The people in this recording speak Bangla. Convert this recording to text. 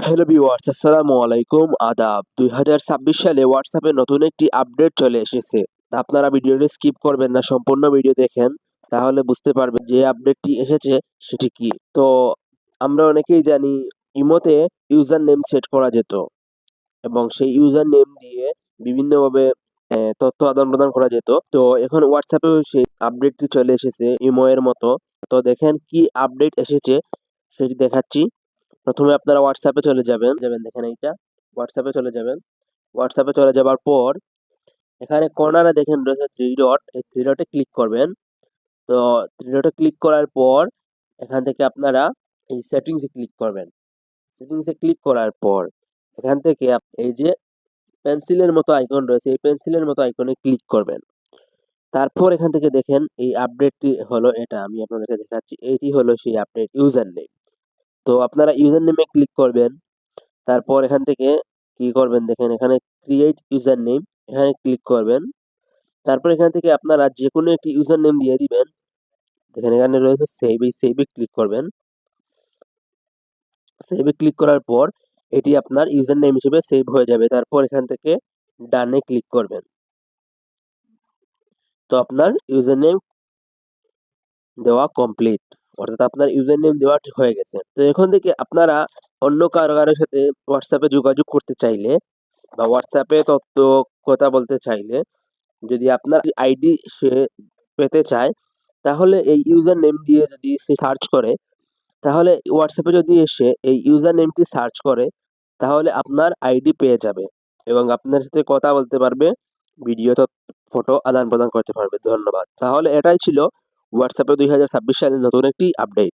হ্যালো ভিউয়ার্স, আসসালামু আলাইকুম, আদাব। ২০২৬ সালে হোয়াটসঅ্যাপে নতুন একটি আপডেট চলে এসেছে। আপনারা ভিডিওটি স্কিপ করবেন না, সম্পূর্ণ ভিডিও দেখেন, তাহলে বুঝতে পারবেন যে আপডেটটি এসেছে সেটি কি। তো আমরা অনেকেই জানি ইমোতে ইউজার নেম সেট করা যেত এবং সেই ইউজার নেম দিয়ে বিভিন্নভাবে তথ্য আদান-প্রদান করা যেত। তো এখন হোয়াটসঅ্যাপেও সেই আপডেটটি চলে এসেছে ইমো এর মতো। তো দেখেন কি আপডেট এসেছে সেটি দেখাচ্ছি। প্রথমে আপনারা হোয়াটসঅ্যাপে চলে যাবেন, দেখেন এইটা। হোয়াটসঅ্যাপে চলে যাবেন। হোয়াটসঅ্যাপে চলে যাবার পর এখানে কর্নারে দেখেন রয়েছে 3 ডট, এই 3 ডটে ক্লিক করবেন। তো 3 ডটে ক্লিক করার পর এখান থেকে আপনারা এই সেটিংস এ ক্লিক করবেন। সেটিংস এ ক্লিক করার পর এখান থেকে এই যে পেন্সিলের মতো আইকন রয়েছে, এই পেন্সিলের মতো আইকনে ক্লিক করবেন। তারপর এখান থেকে দেখেন এই আপডেটটি হলো এটা, আমি আপনাদেরকে দেখাচ্ছি। এইটি হলো সেই আপডেট ইউজার নেম। তো আপনারা ইউজার নেমে ক্লিক করবেন। তারপর এখান থেকে কি করবেন দেখেন এখানে ক্রিয়েট ইউজার নেম, এখানে ক্লিক করবেন। তারপর এখান থেকে আপনারা যেকোনো একটি ইউজার নেম দিয়ে দিবেন। দেখেন এখানে রয়েছে সেভ, এই সেভে ক্লিক করবেন। সেভে ক্লিক করার পর এটি আপনার ইউজার নেম হিসেবে সেভ হয়ে যাবে। তারপর এখান থেকে ডানে ক্লিক করবেন। তো আপনার ইউজার নেম দেওয়া কমপ্লিট, অর্থাৎ আপনার ইউজার নেম দেওয়া হয়ে গেছে। তো এখন থেকে আপনারা অন্য কারো সাথে হোয়াটসঅ্যাপে যোগাযোগ করতে চাইলে বা হোয়াটসঅ্যাপে তথ্য কথা বলতে চাইলে, যদি আপনার আইডি সে পেতে চায়, তাহলে এই ইউজার নেম দিয়ে যদি সে সার্চ করে, তাহলে হোয়াটসঅ্যাপে যদি এসে এই ইউজার নেমটি সার্চ করে, তাহলে আপনার আইডি পেয়ে যাবে এবং আপনার সাথে কথা বলতে পারবে, ভিডিও ফটো আদান প্রদান করতে পারবে। ধন্যবাদ। তাহলে এটাই ছিল হোয়াটসঅ্যাপে ২০২৬ সালের নতুন একটি আপডেট।